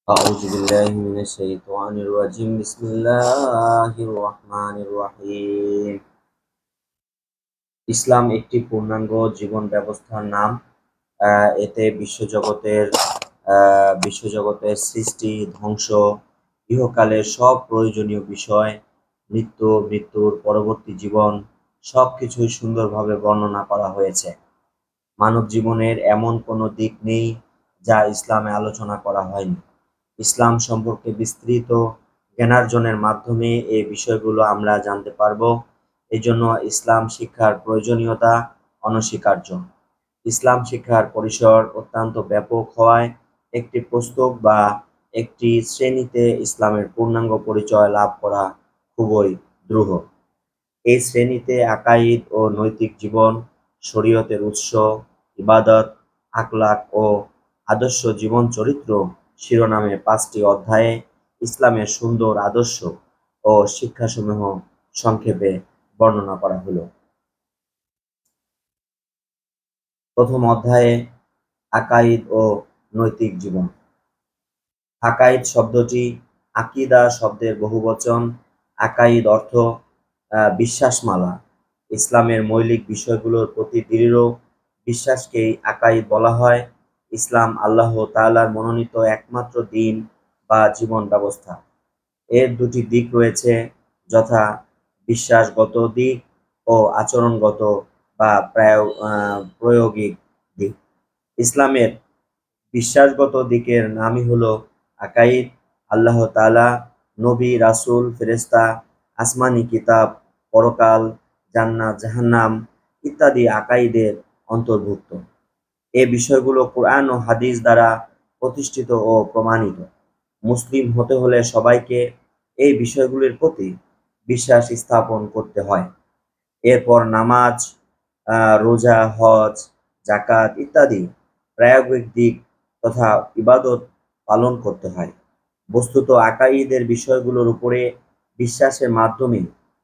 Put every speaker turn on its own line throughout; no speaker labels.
أعوذ بالله من الشيطان الرجيم بسم الله الرحمن الرحيم ইসলাম একটি পূর্ণাঙ্গ জীবন ব্যবস্থার নাম। এতে বিশ্বজগতের সৃষ্টি, ধ্বংস, ইহকালের সব প্রয়োজনীয় বিষয়, মৃত্যুর পরবর্তী জীবন সবকিছুই সুন্দরভাবে বর্ণনা করা হয়েছে। মানব জীবনের এমন কোনো দিক নেই যা ইসলামে আলোচনা করা হয়নি। ইসলাম সম্পর্কে বিস্তৃত জ্ঞানার্জনের মাধ্যমে এই বিষয়গুলো আমরা জানতে পারব। এজন্য ইসলাম শিক্ষার প্রয়োজনীয়তা অনস্বীকার্য। ইসলাম শিক্ষার পরিসর অত্যন্ত ব্যাপক হওয়ায় একটি পুস্তক বা একটি শ্রেণীতে ইসলামের পূর্ণাঙ্গ পরিচয় লাভ করা খুবই দুরূহ। এই শ্রেণীতে আকাইদ ও নৈতিক জীবন, শরীয়তের উৎস, ইবাদত, আখলাক ও আদর্শ জীবন চরিত্র শিরোনামে 5টি অধ্যায়ে ইসলামের সুন্দর আদর্শ ও শিক্ষাসমূহ সংক্ষেপে বর্ণনা করা হলো। প্রথম অধ্যায়ে আকাইদ ও নৈতিক জীবন। আকাইদ শব্দটি আকিদা শব্দের বহুবচন। আকাইদ অর্থ বিশ্বাসমালা। ইসলামের মৌলিক বিষয়গুলোর প্রতি দৃঢ় বিশ্বাসকেই আকাইদ বলা হয়। ইসলাম আল্লাহ তাআলার মনোনীত একমাত্র দিন বা জীবন ব্যবস্থা। এর দুটি দিক রয়েছে, যথা বিশ্বাসগত দিক ও আচরণগত বা প্রায়োগিক দিক। ইসলামের বিশ্বাসগত দিকের নামই হলো আকাইদ। আল্লাহ তাআলা, নবী, রাসূল, ফেরেশতা, আসমানি কিতাব, পরকাল, জান্নাত, জাহান্নাম ইত্যাদি আকাইদের অন্তর্ভুক্ত। এ বিষয়গুলো কোরআন ও হাদিস দ্বারা প্রতিষ্ঠিত ও প্রমাণিত। মুসলিম হতে হলে সবাইকে এই বিষয়গুলির প্রতি বিশ্বাস স্থাপন করতে হয়। এরপর নামাজ, রোজা, হজ, যাকাত ইত্যাদি প্রায়োগিক দিক তথা ইবাদত পালন করতে হয়। বস্তুত আকাইদের বিষয়গুলোর উপরে বিশ্বাসের মাধ্যমে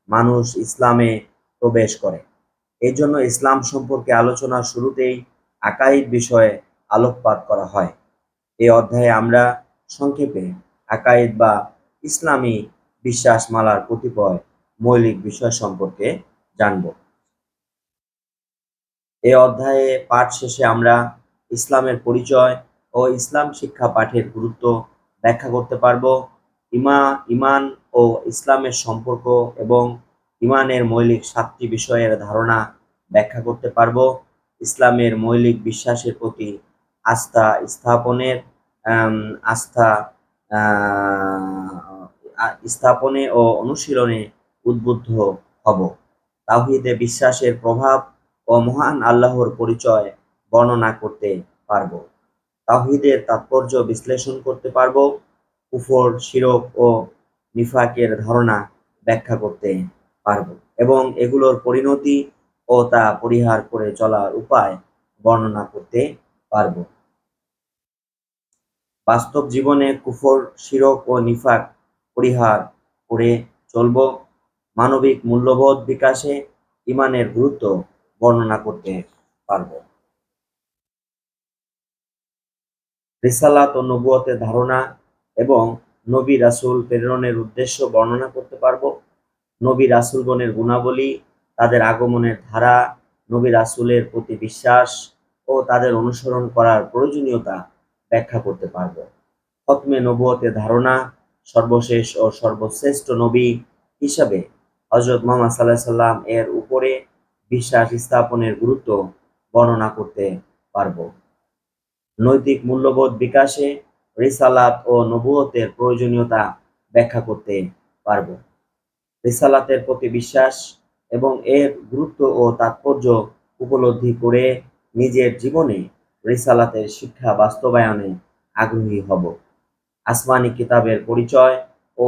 মানুষ ইসলামে প্রবেশ করে। এই জন্য ইসলাম সম্পর্কে আলোচনার শুরুতেই আকাইদ বিষয়ে আলোকপাত করা হয়। এই অধ্যায়ে আমরা সংক্ষেপে আকাইদ বা ইসলামী বিশ্বাসমালার কতিপয় মৌলিক বিষয় সম্পর্কে জানব। এই অধ্যায়ে পাঠ শেষে আমরা ইসলামের পরিচয় ও ইসলাম শিক্ষা পাঠের গুরুত্ব ব্যাখ্যা করতে পারব। ঈমান ও ইসলামের সম্পর্ক এবং ঈমানের মৌলিক 7টি বিষয়ের ধারণা ব্যাখ্যা করতে পারব। ইসলামের মৌলিক বিশ্বাসের প্রতি আস্থা আস্থা স্থাপনে ও অনুশীলনে উদ্বুদ্ধ হব। তাওহীদে বিশ্বাসের প্রভাব ও মহান আল্লাহর পরিচয় বর্ণনা করতে পারব। তাওহীদের তাৎপর্য বিশ্লেষণ করতে পারব। কুফর, শিরক ও নিফাকের ধারণা ব্যাখ্যা করতে পারব এবং এগুলোর পরিণতি ও তা পরিহার করে চলার উপায় বর্ণনা করতে পারব। বাস্তব জীবনে কুফর, শিরক ও নিফাক পরিহার করে চলব। মানবিক মূল্যবোধ বিকাশে ঈমানের গুরুত্ব বর্ণনা করতে পারব। রিসালাত ও নবুয়তের ধারণা এবং নবী রাসূল প্রেরণের উদ্দেশ্য বর্ণনা করতে পারব। নবী রাসূলগণের গুণাবলী, তাদের আগমনের ধারা, নবী রাসূলের প্রতি বিশ্বাস ও তাদের অনুসরণ করার প্রয়োজনীয়তা ব্যাখ্যা করতে পারব। খতমে নবুয়তের ধারণা, সর্বশেষ ও সর্বশ্রেষ্ঠ নবী হিসাবে হযরত মুহাম্মদ সাল্লাল্লাহু আলাইহি সাল্লাম এর উপরে বিশ্বাস স্থাপনের গুরুত্ব বর্ণনা করতে পারব। নৈতিক মূল্যবোধ বিকাশে রিসালাত ও নবুয়তের প্রয়োজনীয়তা ব্যাখ্যা করতে পারব। রিসালাতের প্রতি বিশ্বাস এবং এর গুরুত্ব ও তাৎপর্য উপলব্ধি করে নিজের জীবনে রিসালাতের শিক্ষা বাস্তবায়নে আগ্রহী হব। আসমানি কিতাবের পরিচয় ও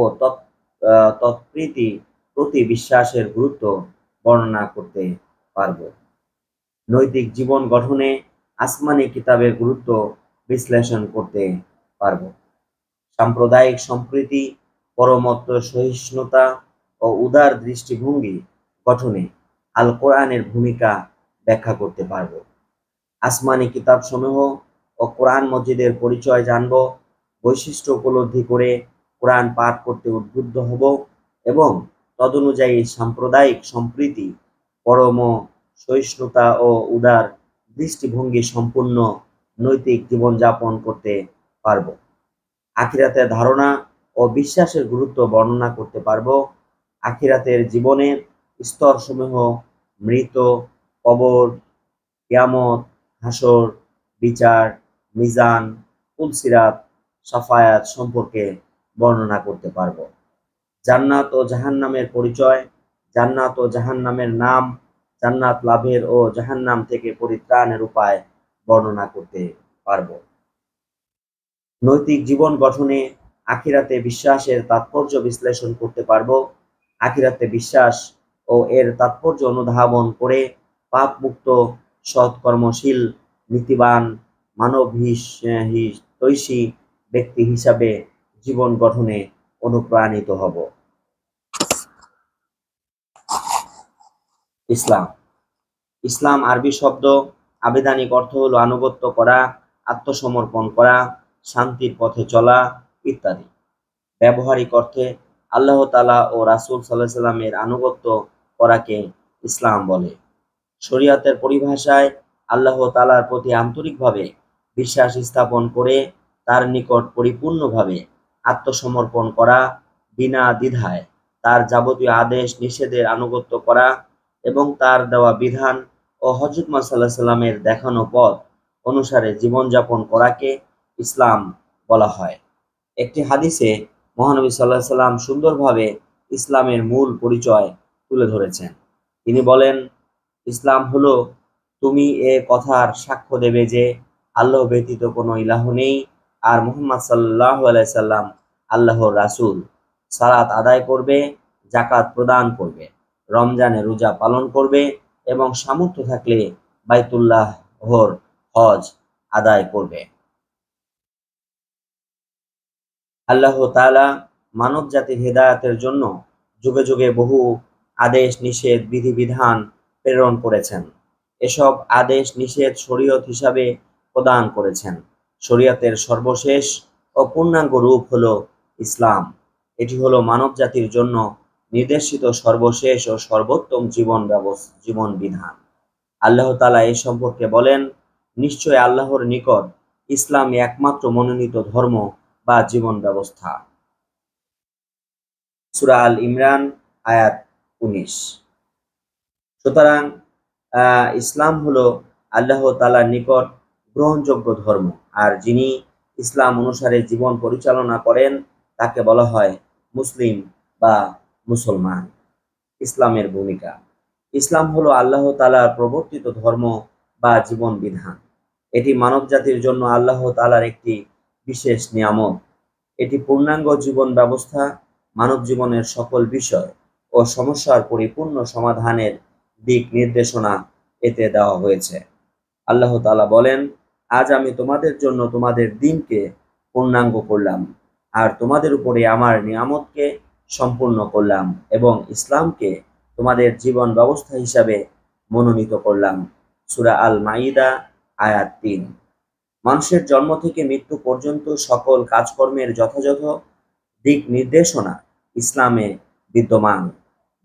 প্রতি বিশ্বাসের গুরুত্ব বর্ণনা করতে পারব। নৈতিক জীবন গঠনে আসমানি কিতাবের গুরুত্ব বিশ্লেষণ করতে পারব। সাম্প্রদায়িক সম্প্রীতি, পরমত্ব সহিষ্ণুতা ও উদার দৃষ্টিভঙ্গি গঠনে আল কোরআনের ভূমিকা ব্যাখ্যা করতে পারব। আসমানি কিতাবসমূহ ও কোরআন মজিদের পরিচয় জানব। বৈশিষ্ট্য উপলব্ধি করে কোরআন পাঠ করতে উদ্বুদ্ধ হব এবং তদনুযায়ী সাম্প্রদায়িক সম্প্রীতি, পরম সহিষ্ণুতা ও উদার দৃষ্টিভঙ্গি সম্পূর্ণ নৈতিক জীবনযাপন করতে পারব। আখিরাতের ধারণা ও বিশ্বাসের গুরুত্ব বর্ণনা করতে পারব। আখিরাতের জীবনের স্তরসমূহ মৃত, কবর, কিয়ামত, হাসর, বিচার, মিজান, পুলসিরাত, সাফায়াত সম্পর্কে বর্ণনা করতে পারব। জান্নাত ও জাহান্নামের পরিচয়, জান্নাত ও জাহান্নামের নাম, জান্নাত লাভের ও জাহান্নাম থেকে পরিত্রাণের উপায় বর্ণনা করতে পারব। নৈতিক জীবন গঠনে আখিরাতে বিশ্বাসের তাৎপর্য বিশ্লেষণ করতে পারব। আখিরাতে বিশ্বাস ও এর তাৎপর্য অনুধাবন করে পাপমুক্ত, সৎকর্মশীল, নীতিবান, মানবহিতৈষী ব্যক্তি হিসাবে জীবন গঠনে অনুপ্রাণিত হব। ইসলাম। ইসলাম আরবি শব্দ, আবিধানিক অর্থ হলো আনুগত্য করা, আত্মসমর্পণ করা, শান্তির পথে চলা ইত্যাদি। ব্যবহারিক অর্থে আল্লাহ তাআলা ও রাসূল সাল্লাল্লাহু আলাইহি সাল্লামের আনুগত্য করাকে ইসলাম বলে। শরীয়তের পরিভাষায় আল্লাহ তাআলার প্রতি আন্তরিকভাবে বিশ্বাস স্থাপন করে তার নিকট পরিপূর্ণভাবে আত্মসমর্পণ করা, বিনা দ্বিধায় তার যাবতীয় আদেশ নিষেধের আনুগত্য করা এবং তার দেওয়া বিধান ও হযরত মুহাম্মদ সাল্লাল্লাহু আলাইহি সাল্লামের দেখানো পথ অনুসারে জীবনযাপন করাকে ইসলাম বলা হয়। একটি হাদিসে মহানবী সাল্লাল্লাহু আলাইহি সাল্লাম সুন্দরভাবে ইসলামের মূল পরিচয় তুলে ধরেছেন। তিনি বলেন, ইসলাম হলো তুমি এ কথার সাক্ষ্য দেবে যে আল্লাহ ব্যতীত কোনো ইলাহ নেই আর মুহাম্মদ সাল্লাল্লাহু আলাইহি সাল্লাম আল্লাহর রাসূল। সালাত আদায় করবে, যাকাত প্রদান করবে, রমজানে রোজা পালন করবে এবং সামর্থ্য থাকলে বাইতুল্লাহর হজ আদায় করবে। আল্লাহ তাআলা মানব জাতির হেদায়েতের জন্য যুগে যুগে বহু আদেশ নিষেধ বিধিবিধান প্রেরণ করেছেন। এসব আদেশ নিষেধ শরীয়ত হিসাবে প্রদান করেছেন। শরীয়তের সর্বশেষ ও পূর্ণাঙ্গ রূপ হলো ইসলাম। এটি হলো মানব জাতির জন্য নির্দেশিত সর্বশেষ ও সর্বোত্তম জীবন বিধান। আল্লাহ তাআলা এই সম্পর্কে বলেন, নিশ্চয় আল্লাহর নিকট ইসলামই একমাত্র মনোনীত ধর্ম বা জীবন ব্যবস্থা। সূরা আল ইমরান আয়াত 19। সুতরাং ইসলাম হলো আল্লাহ তাআলার নিকট গ্রহণযোগ্য ধর্ম, আর যিনি ইসলাম অনুসারে জীবন পরিচালনা করেন তাকে বলা হয় মুসলিম বা মুসলমান। ইসলামের ভূমিকা। ইসলাম হলো আল্লাহ তাআলার প্রবর্তিত ধর্ম বা জীবন বিধান। এটি মানব জাতির জন্য আল্লাহ তাআলার একটি বিশেষ নিয়ামত। এটি পূর্ণাঙ্গ জীবন ব্যবস্থা, মানব জীবনের সকল বিষয় ও সমস্যার পরিপূর্ণ সমাধানের দিক নির্দেশনা এতে দেওয়া হয়েছে। আল্লাহ তাআলা বলেন, আজ আমি তোমাদের জন্য তোমাদের দ্বীনকে পূর্ণাঙ্গ করলাম আর তোমাদের উপরে আমার নিয়ামতকে সম্পূর্ণ করলাম এবং ইসলামকে তোমাদের জীবন ব্যবস্থা হিসাবে মনোনীত করলাম। সূরা আল মাইদা আয়াত 3। মানুষের জন্ম থেকে মৃত্যু পর্যন্ত সকল কাজকর্মের যথাযথ দিক নির্দেশনা ইসলামে বিদ্যমান।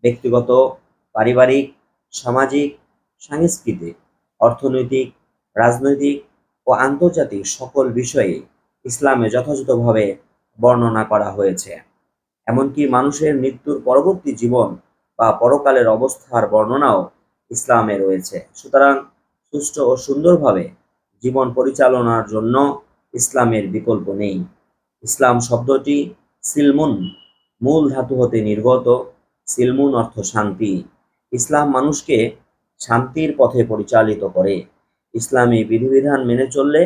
ব্যক্তিগত, পারিবারিক, সামাজিক, সাংস্কৃতিক, অর্থনৈতিক, রাজনৈতিক ও আন্তর্জাতিক সকল বিষয়ে ইসলামে যথাযথভাবে বর্ণনা করা হয়েছে। এমনকি মানুষের মৃত্যুর পরবর্তী জীবন বা পরকালের অবস্থার বর্ণনাও ইসলামে রয়েছে। সুতরাং সুষ্ঠু ও সুন্দরভাবে জীবন পরিচালনার জন্য ইসলামের বিকল্প নেই। ইসলাম শব্দটি সিলমুন মূল ধাতু হতে নির্গত। সিলমুন অর্থ শান্তি। ইসলাম মানুষকে শান্তির পথে পরিচালিত করে। ইসলামী বিধিবিধান মেনে চললে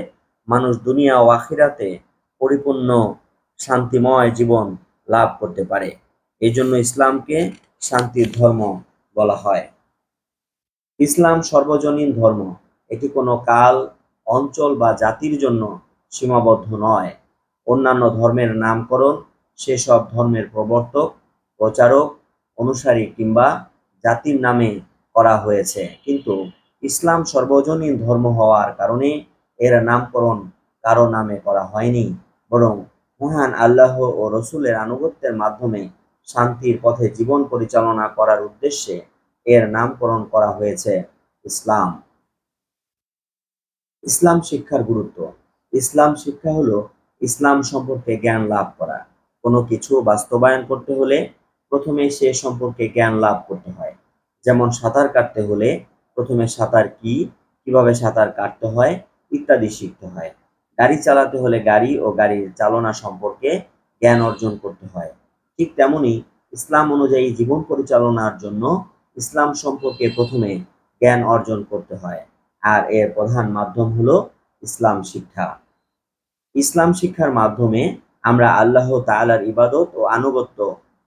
মানুষ দুনিয়া ও আখিরাতে পরিপূর্ণ শান্তিময় জীবন লাভ করতে পারে। এই জন্য ইসলামকে শান্তির ধর্ম বলা হয়। ইসলাম সর্বজনীন ধর্ম। এটি কোনো কাল, অঞ্চল বা জাতির জন্য সীমাবদ্ধ নয়। অন্যান্য ধর্মের নামকরণ সেসব ধর্মের প্রবর্তক, প্রচারক, অনুসারী কিংবা জাতির নামে করা হয়েছে, কিন্তু ইসলাম সর্বজনীন ধর্ম হওয়ার কারণে এর নামকরণ কারো নামে করা হয়নি, বরং মহান আল্লাহ ও রসুলের আনুগত্যের মাধ্যমে শান্তির পথে জীবন পরিচালনা করার উদ্দেশ্যে এর নামকরণ করা হয়েছে ইসলাম। ইসলাম শিক্ষার গুরুত্ব। ইসলাম শিক্ষা হলো ইসলাম সম্পর্কে জ্ঞান লাভ করা। কোনো কিছু বাস্তবায়ন করতে হলে প্রথমে সে সম্পর্কে জ্ঞান লাভ করতে হয়। যেমন সাঁতার কাটতে হলে প্রথমে সাঁতার কি, কিভাবে সাঁতার কাটতে হয় ইত্যাদি শিখতে হয়। গাড়ি চালাতে হলে গাড়ি ও গাড়ির চালনা সম্পর্কে জ্ঞান অর্জন করতে হয়। ঠিক তেমনি ইসলাম অনুযায়ী জীবন পরিচালনার জন্য ইসলাম সম্পর্কে প্রথমে জ্ঞান অর্জন করতে হয়। আর এর প্রধান মাধ্যম হলো ইসলাম শিক্ষা। ইসলাম শিক্ষার মাধ্যমে আমরা আল্লাহ তাআলার ইবাদত ও আনুগত্য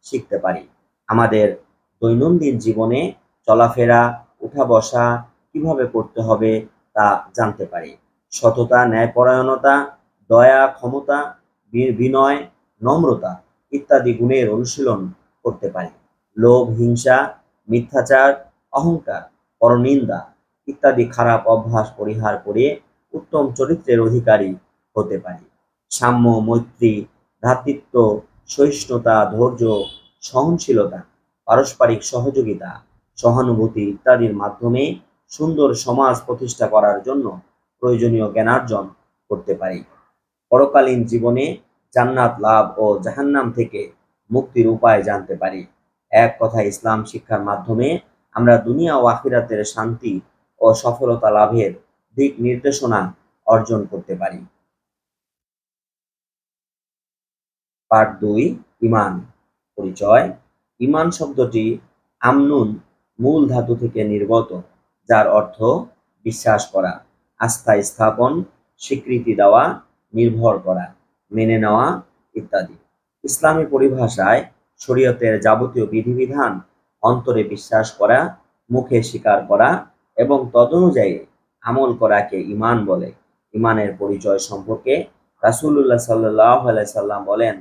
শিখতে পারি। আমাদের দৈনন্দিন জীবনে চলাফেরা, উঠা বসা কিভাবে করতে হবে তা জানতে পারি। সততা, ন্যায়পরায়ণতা, দয়া, ক্ষমতা, বিনয়, নম্রতা ইত্যাদি গুণের অনুশীলন করতে পারি। লোভ, হিংসা, মিথ্যাচার, অহংকার, পরনিন্দা ইত্যাদি খারাপ অভ্যাস পরিহার করে উত্তম চরিত্রের অধিকারী হতে পারি। সাম্য, মৈত্রী, ভ্রাতৃত্ব, সহিষ্ণুতা, ধৈর্য, সহনশীলতা, পারস্পরিক সহযোগিতা, সহানুভূতি ইত্যাদির মাধ্যমে সুন্দর সমাজ প্রতিষ্ঠা করার জন্য প্রয়োজনীয় জ্ঞানার্জন করতে পারি। পরকালীন জীবনে জান্নাত লাভ ও জাহান্নাম থেকে মুক্তির উপায় জানতে পারি। এক কথায় ইসলাম শিক্ষার মাধ্যমে আমরা দুনিয়া ও আখিরাতের শান্তি ও সফলতা লাভের দিক নির্দেশনা অর্জন করতে পারি। পার্ট ২, ঈমান। পরিচয়। ঈমান শব্দটি আমনুন মূল ধাতু থেকে নির্গত, যার অর্থ বিশ্বাস করা, আস্থা স্থাপন, স্বীকৃতি দেওয়া, নির্ভর করা, মেনে নেওয়া ইত্যাদি। ইসলামী পরিভাষায় শরীয়তের যাবতীয় বিধিবিধান অন্তরে বিশ্বাস করা, মুখে স্বীকার করা এবং তদনুযায়ী আমল করাকে ঈমান বলে। ঈমানের পরিচয় সম্পর্কে রাসূলুল্লাহ সাল্লাল্লাহু আলাইহি সাল্লাম বলেন,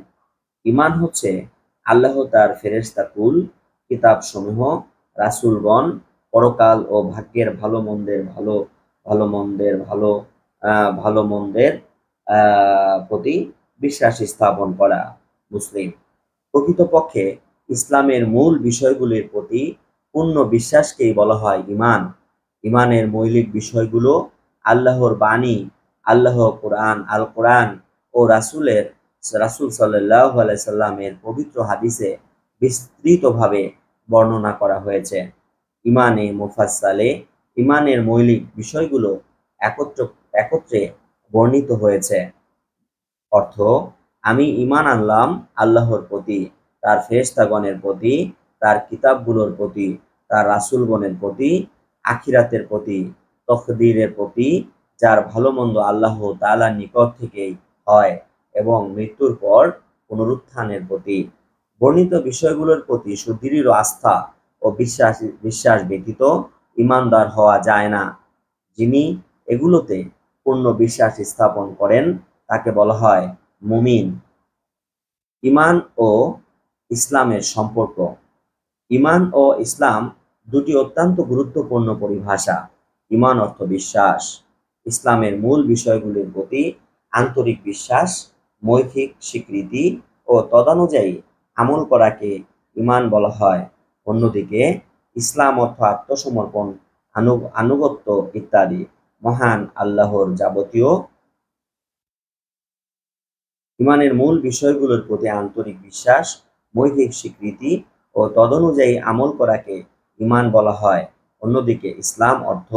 ঈমান হচ্ছে আল্লাহ তার ফেরেশতা কুল, কিতাবসমূহ, রাসূলগণ, পরকাল ও ভাগ্যের ভালো মন্দের ভালো মন্দের প্রতি বিশ্বাস স্থাপন করা। মুসলিম। প্রকৃতপক্ষে ইসলামের মূল বিষয়গুলির প্রতি পূর্ণ বিশ্বাসকেই বলা হয় ঈমান। ঈমানের মৌলিক বিষয়গুলো আল্লাহর বাণী, আল কোরআন ও রাসূল সাল্লাল্লাহু আলাইহি সাল্লামের পবিত্র হাদিসে বিস্তৃতভাবে বর্ণনা করা হয়েছে। ঈমানে মুফাসসালে ঈমানের মৌলিক বিষয়গুলো একত্রে বর্ণিত হয়েছে। অর্থ: আমি ঈমান আনলাম আল্লাহর প্রতি, তার ফেরেশতাগণের প্রতি, তার কিতাবগুলোর প্রতি, তার রাসূলগণের প্রতি, আখিরাতের প্রতি, তকদীরের প্রতি, যার ভালো মন্দ আল্লাহ তাআলার নিকট থেকেই হয়, এবং মৃত্যুর পর পুনরুত্থানের প্রতি। বর্ণিত বিষয়গুলোর প্রতি সুদৃঢ় আস্থা ও বিশ্বাস ব্যতীত ঈমানদার হওয়া যায় না। যিনি এগুলোতে পূর্ণ বিশ্বাস স্থাপন করেন তাকে বলা হয় মুমিন। ঈমান ও ইসলামের সম্পর্ক। ঈমান ও ইসলাম দুটি অত্যন্ত গুরুত্বপূর্ণ পরিভাষা। ঈমান অর্থ বিশ্বাস। ইসলামের মূল বিষয়গুলির প্রতি আন্তরিক বিশ্বাস, মৌখিক স্বীকৃতি ও তদানুযায়ী আমল করাকে ঈমান বলা হয়। অন্যদিকে ইসলাম অর্থ আত্মসমর্পণ, আনুগত্য ইত্যাদি। মহান আল্লাহর যাবতীয় ঈমানের মূল বিষয়গুলোর প্রতি আন্তরিক বিশ্বাস, মৌখিক স্বীকৃতি ও তদনুযায়ী আমল করাকে ঈমান বলা হয়। অন্যদিকে ইসলাম অর্থ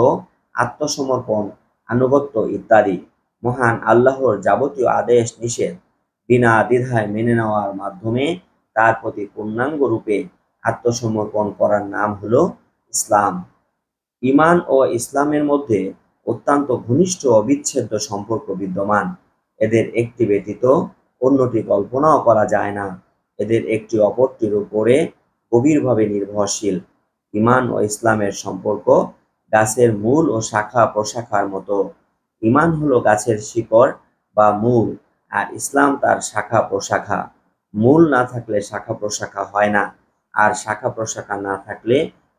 আত্মসমর্পণ, আনুগত্য ইত্যাদি। মহান আল্লাহর যাবতীয় আদেশ নিষেধ বিনা দ্বিধায় মেনে নেওয়ার মাধ্যমে তার প্রতি পূর্ণাঙ্গ রূপে আত্মসমর্পণ করার নাম হলো ইসলাম। ঈমান ও ইসলামের মধ্যে অত্যন্ত ঘনিষ্ঠ অবিচ্ছেদ্য সম্পর্ক বিদ্যমান। এদের একটি ব্যতীত অন্যটি কল্পনাও করা যায় না। এদের একটি অপরটির উপরে গভীরভাবে নির্ভরশীল। ঈমান ও ইসলামের সম্পর্ক গাছের মূল ও শাখা প্রশাখার মতো। ঈমান হলো গাছের শিকড় বা মূল, আর ইসলাম তার শাখা প্রশাখা। মূল না থাকলে শাখা প্রশাখা হয় না, আর শাখা প্রশাখা না থাকলে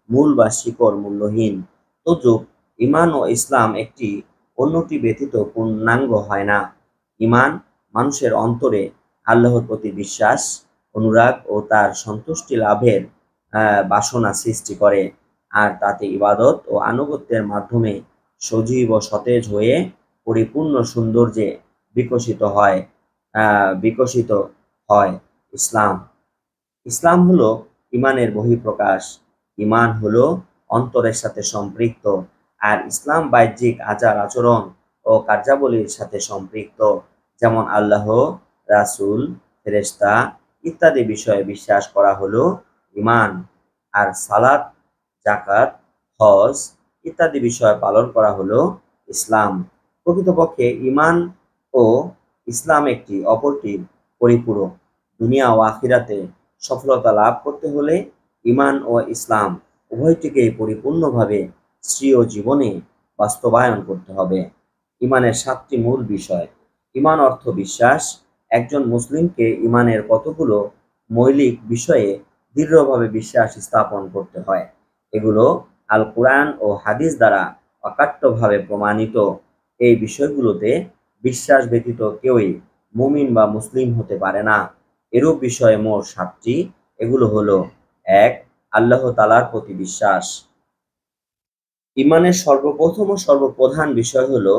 মূল বা শিকড় মূল্যহীন। তদ্রূপ ঈমান ও ইসলাম একটি অন্যটি ব্যতীত পূর্ণাঙ্গ হয় না। ঈমান মানুষের অন্তরে আল্লাহর প্রতি বিশ্বাস, অনুরাগ ও তার সন্তুষ্টি লাভের বাসনা সৃষ্টি করে, আর তাতে ইবাদত ও আনুগত্যের মাধ্যমে সজীব ও সতেজ হয়ে পরিপূর্ণ সৌন্দর্যে বিকশিত হয় ইসলাম। ইসলাম হলো ইমানের বহিঃপ্রকাশ। ইমান হলো অন্তরের সাথে সম্পৃক্ত, আর ইসলাম বাহ্যিক আচার আচরণ ও কার্যাবলীর সাথে সম্পৃক্ত, যেমন আল্লাহ, রাসূল, ফেরেশতা ইত্যাদি বিষয়ে বিশ্বাস করা হলো ইমান। আর সালাত, যাকাত, হজ ইত্যাদি বিষয় পালন করা হলো ইসলাম। প্রকৃতপক্ষে ইমান ও ইসলাম একটি অপরটির পরিপূরক। দুনিয়া ও আখিরাতে সফলতা লাভ করতে হলে ইমান ও ইসলাম উভয়টিকেই পরিপূর্ণভাবে স্বীয় জীবনে বাস্তবায়ন করতে হবে। ইমানের 7টি মূল বিষয়। ইমান অর্থ বিশ্বাস। একজন মুসলিমকে ইমানের কতগুলো মৌলিক বিষয়ে দৃঢ়ভাবে বিশ্বাস স্থাপন করতে হয়। এগুলো আল কুরআন ও হাদিস দ্বারা অকাট্যভাবে প্রমাণিত। এই বিষয়গুলোতে বিশ্বাস ব্যতীত কেউই মুমিন বা মুসলিম হতে পারে না। এরূপ বিষয়ে মোট 7টি। এগুলো হলো: 1. আল্লাহ তাআলার প্রতি বিশ্বাস। ইমানের সর্বপ্রথম ও সর্বপ্রধান বিষয় হলো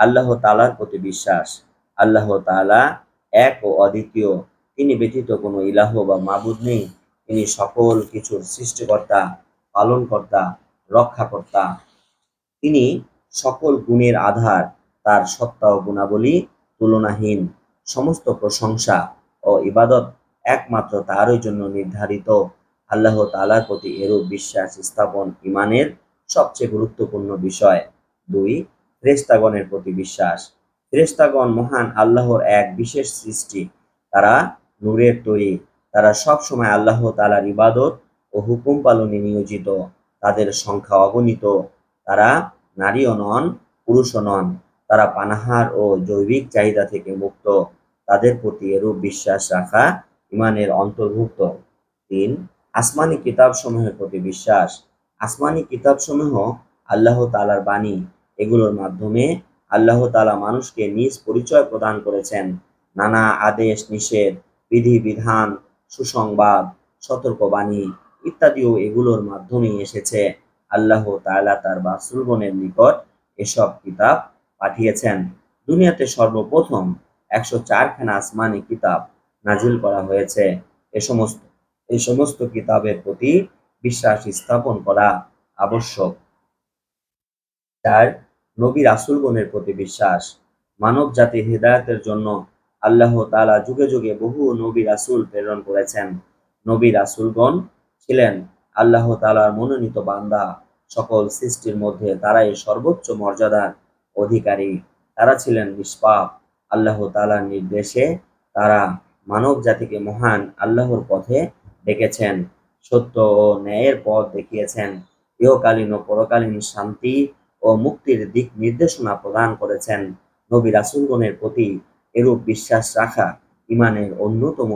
আল্লাহ তাআলার প্রতি বিশ্বাস। আল্লাহ তাআলা এক ও অদ্বিতীয়। তিনি ব্যতীত কোনো ইলাহ বা মাবুদ নেই। তিনি সকল কিছুর সৃষ্টিকর্তা, পালনকর্তা, রক্ষাকর্তা। তিনি সকল গুণের আধার। তার সত্তা ও গুণাবলী তুলনাহীন। সমস্ত প্রশংসা ও ইবাদত একমাত্র তারই জন্য নির্ধারিত। আল্লাহ তাআলার প্রতি এরূপ বিশ্বাস স্থাপন ইমানের সবচেয়ে গুরুত্বপূর্ণ বিষয়। 2. ফেরেশতাগণের প্রতি বিশ্বাস। ফেরেশতাগণ মহান আল্লাহর এক বিশেষ সৃষ্টি। তারা নূরের তৈরি। তারা সব সময় আল্লাহ তাআলার ইবাদত ও হুকুম পালনে নিয়োজিত। তাদের সংখ্যা অগণিত। তারা নারীও নন, পুরুষও নন। তারা পানাহার ও জৈবিক চাহিদা থেকে মুক্ত। তাদের প্রতি এরূপ বিশ্বাস রাখা ইমানের অন্তর্ভুক্ত। 3. আসমানি কিতাবসমূহের প্রতি বিশ্বাস। আসমানি কিতাবসমূহ আল্লাহ তাআলার বাণী। এগুলোর মাধ্যমে আল্লাহ তাআলা মানুষকে নিজ পরিচয় প্রদান করেছেন। নানা আদেশ নিষেধ, বিধি-বিধান, সুসংবাদ, সতর্কবাণী ইত্যাদিও এগুলোর মাধ্যমেই এসেছে। আল্লাহ তাআলা তার রাসূলগণের নিকট এসব কিতাব পাঠিয়েছেন। দুনিয়াতে সর্বপ্রথম 104 খানা আসমানি কিতাব নাজিল করা হয়েছে। এই সমস্ত কিতাবের প্রতি বিশ্বাস স্থাপন করা আবশ্যক। 4. নবী রাসূলগণের প্রতি বিশ্বাস। মানব জাতির হিদায়াতের জন্য আল্লাহ তাআলা যুগে যুগে বহু নবী রাসূল প্রেরণ করেছেন। নবী রাসূলগণ ছিলেন আল্লাহ তাআলার মনোনীত বান্দা। সকল সৃষ্টির মধ্যে তারাই সর্বোচ্চ মর্যাদার অধিকারী। তারা ছিলেন নিষ্পাপ। আল্লাহ তাআলার নির্দেশে তারা মানব জাতিকে মহান আল্লাহর পথে ডেকেছেন, সত্য ও ন্যায়ের পথ দেখিয়েছেন, ইহকালীন ও পরকালীন শান্তি ও মুক্তির দিক নির্দেশনা প্রদান করেছেন। নবী রাসূলগণের প্রতি এরূপ বিশ্বাস রাখা ইমানের অন্যতম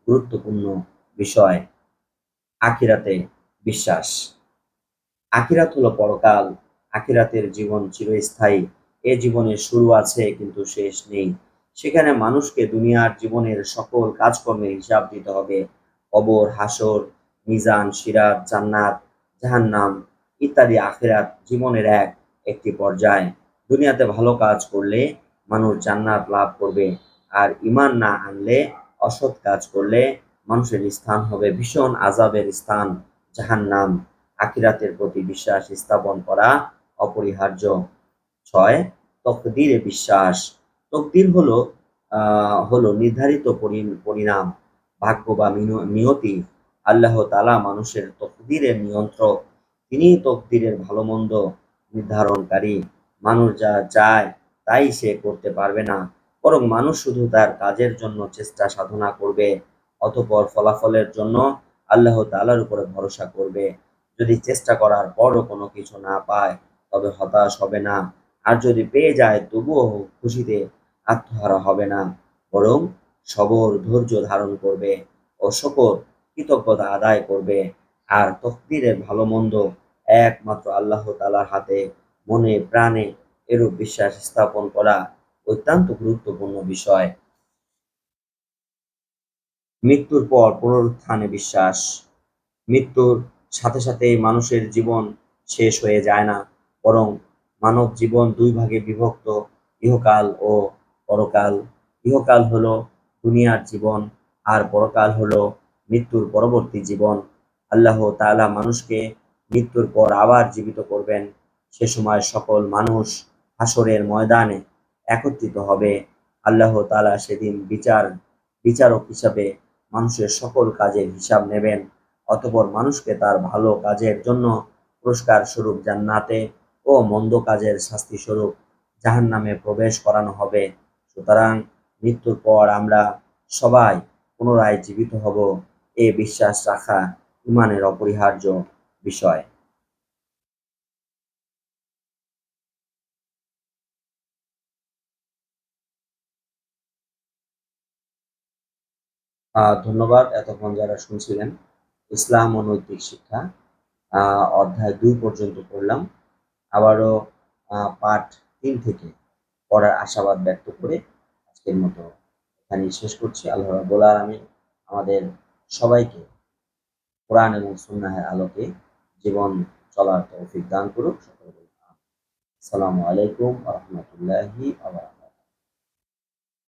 গুরুত্বপূর্ণ বিষয়। আখিরাতে বিশ্বাস। আখিরাত হলো পরকাল। আখিরাতের জীবন চিরস্থায়ী। এ জীবনের শুরু আছে কিন্তু শেষ নেই। সেখানে মানুষকে দুনিয়ার জীবনের সকল কাজকর্মের হিসাব দিতে হবে। কবর, হাসর, মিজান, সিরাত, জান্নাত, জাহান্নাম ইত্যাদি আখিরাত জীবনের একটি পর্যায়। দুনিয়াতে ভালো কাজ করলে মানুষ জান্নাত লাভ করবে, আর ঈমান না আনলে, অসৎ কাজ করলে মানুষের স্থান হবে ভীষণ আযাবের স্থান, জাহান্নাম। আখিরাতের প্রতি বিশ্বাস স্থাপন করা অপরিহার্য। 6. তকদীরে বিশ্বাস। তকদীর হলো নির্ধারিত পরিণাম, ভাগ্য বা নিয়তি। আল্লাহ তাআলা মানুষের তকদীরের নিয়ন্ত্রক। তিনিই তকদীরের ভালো-মন্দ নির্ধারণকারী। মানুষ যা চায় তাই সে করতে পারবে না, বরং মানুষ শুধু তার কাজের জন্য চেষ্টা সাধনা করবে, অতঃপর ফলাফলের জন্য আল্লাহ তাআলার উপরে ভরসা করবে। যদি চেষ্টা করার পরও কোনো কিছু না পায়, তবে হতাশ হবে না, আর যদি পেয়ে যায় তবুও খুশিতে আত্মহারা হবে না, বরং সবর ধৈর্য ধারণ করবে ও শকর কৃতজ্ঞতা আদায় করবে। আর তকদীরের ভালো মন্দ একমাত্র আল্লাহ তাআলার হাতে। মনে প্রাণে এরূপ বিশ্বাস স্থাপন করা অত্যন্ত গুরুত্বপূর্ণ বিষয়। মৃত্যুর পর পুনরুত্থানে বিশ্বাস। মৃত্যুর সাথে সাথে মানুষের জীবন শেষ হয়ে যায় না, বরং মানব জীবন দুই ভাগে বিভক্ত: ইহকাল ও পরকাল। ইহকাল হলো দুনিয়ার জীবন, আর পরকাল হলো মৃত্যুর পরবর্তী জীবন। আল্লাহ তাআলা মানুষকে মৃত্যুর পর আবার জীবিত করবেন। সে সময় সকল মানুষ হাসরের ময়দানে একত্রিত হবে। আল্লাহ তাআলা সেদিন বিচারক হিসাবে মানুষের সকল কাজের হিসাব নেবেন। অতঃপর মানুষকে তার ভালো কাজের জন্য পুরস্কার স্বরূপ জান্নাতে ও মন্দ কাজের শাস্তি স্বরূপ জাহান্নামে প্রবেশ করানো হবে। সুতরাং মৃত্যুর পর আমরা সবাই পুনরায় জীবিত হব, এ বিশ্বাস রাখা ঈমানের অপরিহার্য বিষয়। ধন্যবাদ এতক্ষণ যারা শুনছিলেন। ইসলাম ও নৈতিক শিক্ষা অধ্যায় ২ পর্যন্ত পড়লাম। আবারও পার্ট ৩ থেকে পড়ার আশাবাদ ব্যক্ত করে আজকের মতো এখানেই শেষ করছি। আল্লাহ রাব্বুল আলামিন আমাদের সবাইকে কোরআন এবং সুন্নাহের আলোকে জীবন চলার তৌফিক দান করুক। সকলে বলুন আমিন। আসসালামু আলাইকুম ওয়া রাহমাতুল্লাহি ওয়া বারাকাতুহু।